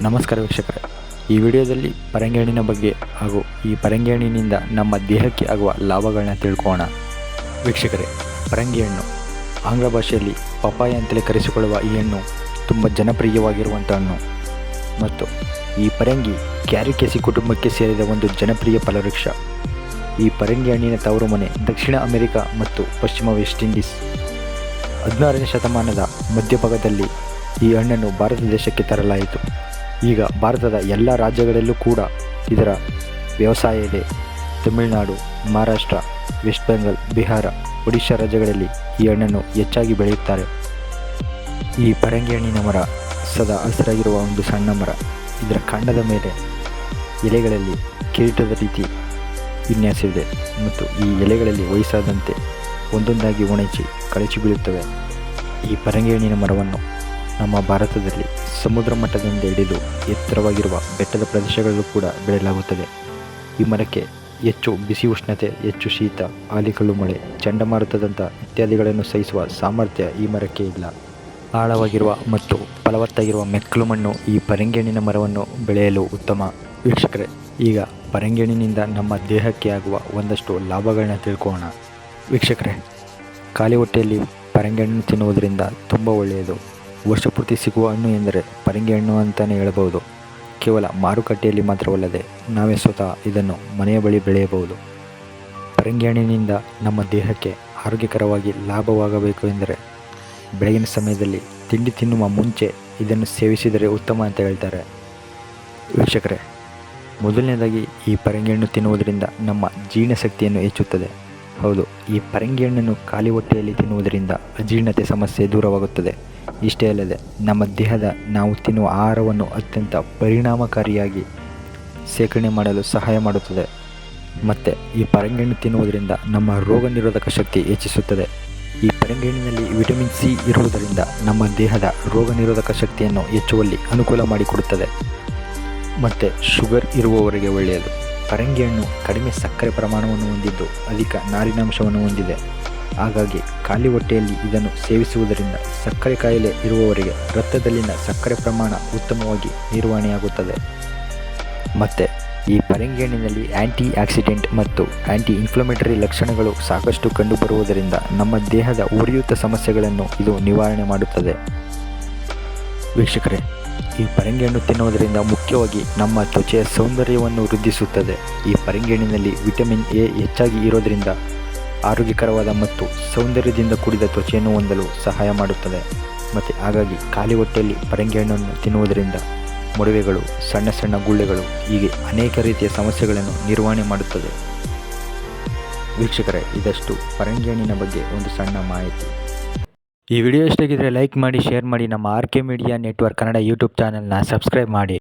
ನಮಸ್ಕಾರ ವೀಕ್ಷಕರೇ, ಈ ವಿಡಿಯೋದಲ್ಲಿ ಪರಂಗಿ ಹಣ್ಣಿನ ಬಗ್ಗೆ ಹಾಗೂ ಈ ಪರಂಗಿ ಹಣ್ಣಿನಿಂದ ನಮ್ಮ ದೇಹಕ್ಕೆ ಆಗುವ ಲಾಭಗಳನ್ನ ತಿಳ್ಕೊಳ್ಳೋಣ. ವೀಕ್ಷಕರೇ, ಪರಂಗಿ ಹಣ್ಣು ಆಂಗ್ಲ ಭಾಷೆಯಲ್ಲಿ ಪಪಾಯ ಅಂತಲೇ ಕರೆಸಿಕೊಳ್ಳುವ ಈ ಹಣ್ಣು ತುಂಬ ಜನಪ್ರಿಯವಾಗಿರುವಂಥ ಹಣ್ಣು ಮತ್ತು ಈ ಪರಂಗಿ ಕ್ಯಾರಿಕೇಸಿ ಕುಟುಂಬಕ್ಕೆ ಸೇರಿದ ಒಂದು ಜನಪ್ರಿಯ ಫಲವೃಕ್ಷ. ಈ ಪರಂಗಿ ಹಣ್ಣಿನ ತವರು ಮನೆ ದಕ್ಷಿಣ ಅಮೆರಿಕ ಮತ್ತು ಪಶ್ಚಿಮ ವೆಸ್ಟ್ ಇಂಡೀಸ್. 16ನೇ ಶತಮಾನದ ಮಧ್ಯಭಾಗದಲ್ಲಿ ಈ ಹಣ್ಣನ್ನು ಭಾರತ ದೇಶಕ್ಕೆ ತರಲಾಯಿತು. ಈಗ ಭಾರತದ ಎಲ್ಲ ರಾಜ್ಯಗಳಲ್ಲೂ ಕೂಡ ಇದರ ವ್ಯವಸಾಯ ಇದೆ. ತಮಿಳುನಾಡು, ಮಹಾರಾಷ್ಟ್ರ, ವೆಸ್ಟ್ ಬೆಂಗಾಲ್, ಬಿಹಾರ, ಒಡಿಶಾ ರಾಜ್ಯಗಳಲ್ಲಿ ಈ ಹಣ್ಣನ್ನು ಹೆಚ್ಚಾಗಿ ಬೆಳೆಯುತ್ತಾರೆ. ಈ ಪರಂಗಿ ಹಣ್ಣಿನ ಮರ ಸದಾ ಹಸಿರಾಗಿರುವ ಒಂದು ಸಣ್ಣ ಮರ. ಇದರ ಕಾಂಡದ ಮೇಲೆ ಎಲೆಗಳಲ್ಲಿ ಕಿರೀಟದ ರೀತಿ ವಿನ್ಯಾಸವಿದೆ ಮತ್ತು ಈ ಎಲೆಗಳಲ್ಲಿ ವಯಸ್ಸಾದಂತೆ ಒಂದೊಂದಾಗಿ ಒಣಚಿ ಕಳಚಿ ಬೀಳುತ್ತವೆ. ಈ ಪರಂಗಿ ಹಣ್ಣಿನ ಮರವನ್ನು ನಮ್ಮ ಭಾರತದಲ್ಲಿ ಸಮುದ್ರ ಮಟ್ಟದಿಂದ ಹಿಡಿದು ಎತ್ತರವಾಗಿರುವ ಬೆಟ್ಟದ ಪ್ರದೇಶಗಳಲ್ಲೂ ಕೂಡ ಬೆಳೆಯಲಾಗುತ್ತದೆ. ಈ ಮರಕ್ಕೆ ಹೆಚ್ಚು ಬಿಸಿ ಉಷ್ಣತೆ, ಹೆಚ್ಚು ಶೀತ, ಆಲಿಕಲ್ಲು ಮಳೆ, ಚಂಡಮಾರುತದಂಥ ಇತ್ಯಾದಿಗಳನ್ನು ಸಹಿಸುವ ಸಾಮರ್ಥ್ಯ ಈ ಮರಕ್ಕೆ ಇಲ್ಲ. ಆಳವಾಗಿರುವ ಮತ್ತು ಫಲವತ್ತಾಗಿರುವ ಮೆಕ್ಕಲು ಮಣ್ಣು ಈ ಪರಂಗಿ ಹಣ್ಣಿನ ಮರವನ್ನು ಬೆಳೆಯಲು ಉತ್ತಮ. ವೀಕ್ಷಕರೇ, ಈಗ ಪರಂಗಿ ಹಣ್ಣಿನಿಂದ ನಮ್ಮ ದೇಹಕ್ಕೆ ಆಗುವ ಒಂದಷ್ಟು ಲಾಭಗಳನ್ನ ತಿಳ್ಕೊಳ್ಳೋಣ. ವೀಕ್ಷಕರೇ, ಖಾಲಿ ಹೊಟ್ಟೆಯಲ್ಲಿ ಪರಂಗಿ ಹಣ್ಣು ತಿನ್ನುವುದರಿಂದ ತುಂಬ ಒಳ್ಳೆಯದು. ವರ್ಷಪೂರ್ತಿ ಸಿಗುವ ಹಣ್ಣು ಎಂದರೆ ಪರಂಗಿ ಹಣ್ಣು ಅಂತಲೇ ಹೇಳಬಹುದು. ಕೇವಲ ಮಾರುಕಟ್ಟೆಯಲ್ಲಿ ಮಾತ್ರವಲ್ಲದೆ ನಾವೇ ಸ್ವತಃ ಇದನ್ನು ಮನೆಯ ಬಳಿ ಬೆಳೆಯಬಹುದು. ಪರಂಗಿ ಹಣ್ಣಿನಿಂದ ನಮ್ಮ ದೇಹಕ್ಕೆ ಆರೋಗ್ಯಕರವಾಗಿ ಲಾಭವಾಗಬೇಕು ಎಂದರೆ ಬೆಳಗಿನ ಸಮಯದಲ್ಲಿ ತಿಂಡಿ ತಿನ್ನುವ ಮುಂಚೆ ಇದನ್ನು ಸೇವಿಸಿದರೆ ಉತ್ತಮ ಅಂತ ಹೇಳ್ತಾರೆ. ವೀಕ್ಷಕರೇ, ಮೊದಲನೇದಾಗಿ ಈ ಪರಂಗಿ ಹಣ್ಣು ತಿನ್ನುವುದರಿಂದ ನಮ್ಮ ಜೀರ್ಣಶಕ್ತಿಯನ್ನು ಹೆಚ್ಚುತ್ತದೆ. ಹೌದು, ಈ ಪರಂಗಿ ಹಣ್ಣನ್ನು ಖಾಲಿ ಹೊಟ್ಟೆಯಲ್ಲಿ ತಿನ್ನುವುದರಿಂದ ಅಜೀರ್ಣತೆ ಸಮಸ್ಯೆ ದೂರವಾಗುತ್ತದೆ. ಇಷ್ಟೇ ಅಲ್ಲದೆ ನಮ್ಮ ದೇಹದ ನಾವು ತಿನ್ನುವ ಆಹಾರವನ್ನು ಅತ್ಯಂತ ಪರಿಣಾಮಕಾರಿಯಾಗಿ ಶೇಖರಣೆ ಮಾಡಲು ಸಹಾಯ ಮಾಡುತ್ತದೆ. ಮತ್ತು ಈ ಪರಂಗಿ ಹಣ್ಣು ತಿನ್ನುವುದರಿಂದ ನಮ್ಮ ರೋಗ ನಿರೋಧಕ ಶಕ್ತಿ ಹೆಚ್ಚಿಸುತ್ತದೆ. ಈ ಪರಂಗಿ ಹಣ್ಣಿನಲ್ಲಿ ವಿಟಮಿನ್ ಸಿ ಇರುವುದರಿಂದ ನಮ್ಮ ದೇಹದ ರೋಗ ನಿರೋಧಕ ಶಕ್ತಿಯನ್ನು ಹೆಚ್ಚುವಲ್ಲಿ ಅನುಕೂಲ ಮಾಡಿಕೊಡುತ್ತದೆ. ಮತ್ತು ಶುಗರ್ ಇರುವವರಿಗೆ ಒಳ್ಳೆಯದು. ಪರಂಗಿ ಹಣ್ಣು ಕಡಿಮೆ ಸಕ್ಕರೆ ಪ್ರಮಾಣವನ್ನು ಹೊಂದಿದ್ದು ಅಧಿಕ ನಾರಿನಾಂಶವನ್ನು ಹೊಂದಿದೆ. ಹಾಗಾಗಿ ಖಾಲಿ ಹೊಟ್ಟೆಯಲ್ಲಿ ಇದನ್ನು ಸೇವಿಸುವುದರಿಂದ ಸಕ್ಕರೆ ಕಾಯಿಲೆ ಇರುವವರಿಗೆ ರಕ್ತದಲ್ಲಿನ ಸಕ್ಕರೆ ಪ್ರಮಾಣ ಉತ್ತಮವಾಗಿ ನಿರ್ವಹಣೆಯಾಗುತ್ತದೆ. ಮತ್ತು ಈ ಪರಂಗಿ ಹಣ್ಣಿನಲ್ಲಿ ಆ್ಯಂಟಿ ಆಕ್ಸಿಡೆಂಟ್ ಮತ್ತು ಆ್ಯಂಟಿ ಇನ್ಫ್ಲಮೇಟರಿ ಲಕ್ಷಣಗಳು ಸಾಕಷ್ಟು ಕಂಡುಬರುವುದರಿಂದ ನಮ್ಮ ದೇಹದ ಉರಿಯೂತ ಸಮಸ್ಯೆಗಳನ್ನು ಇದು ನಿವಾರಣೆ ಮಾಡುತ್ತದೆ. ವೀಕ್ಷಕರೇ, ಈ ಪರಂಗಿ ಹಣ್ಣು ತಿನ್ನುವುದರಿಂದ ಮುಖ್ಯವಾಗಿ ನಮ್ಮ ತ್ವಚೆಯ ಸೌಂದರ್ಯವನ್ನು ವೃದ್ಧಿಸುತ್ತದೆ. ಈ ಪರಂಗಿ ಹಣ್ಣಿನಲ್ಲಿ ವಿಟಮಿನ್ ಎ ಹೆಚ್ಚಾಗಿ ಇರೋದರಿಂದ ಆರೋಗ್ಯಕರವಾದ ಮತ್ತು ಸೌಂದರ್ಯದಿಂದ ಕೂಡಿದ ತ್ವಚೆಯನ್ನು ಹೊಂದಲು ಸಹಾಯ ಮಾಡುತ್ತದೆ. ಮತ್ತು ಹಾಗಾಗಿ ಖಾಲಿ ಹೊಟ್ಟೆಯಲ್ಲಿ ಪರಂಗಿ ಹಣ್ಣನ್ನು ತಿನ್ನುವುದರಿಂದ ಮೊಡವೆಗಳು, ಸಣ್ಣ ಸಣ್ಣ ಗುಳ್ಳೆಗಳು, ಹೀಗೆ ಅನೇಕ ರೀತಿಯ ಸಮಸ್ಯೆಗಳನ್ನು ನಿರ್ವಹಣೆ ಮಾಡುತ್ತದೆ. ವೀಕ್ಷಕರೇ, ಇದಷ್ಟು ಪರಂಗಿ ಹಣ್ಣಿನ ಬಗ್ಗೆ ಒಂದು ಸಣ್ಣ ಮಾಹಿತಿ. ಈ ವಿಡಿಯೋ ಇಷ್ಟ ಆಗಿದ್ದರೆ ಲೈಕ್ ಮಾಡಿ, ಶೇರ್ ಮಾಡಿ. ನಮ್ಮ RK media network Kannada YouTube ಚಾನಲ್ನ ಸಬ್ಸ್ಕ್ರೈಬ್ ಮಾಡಿ.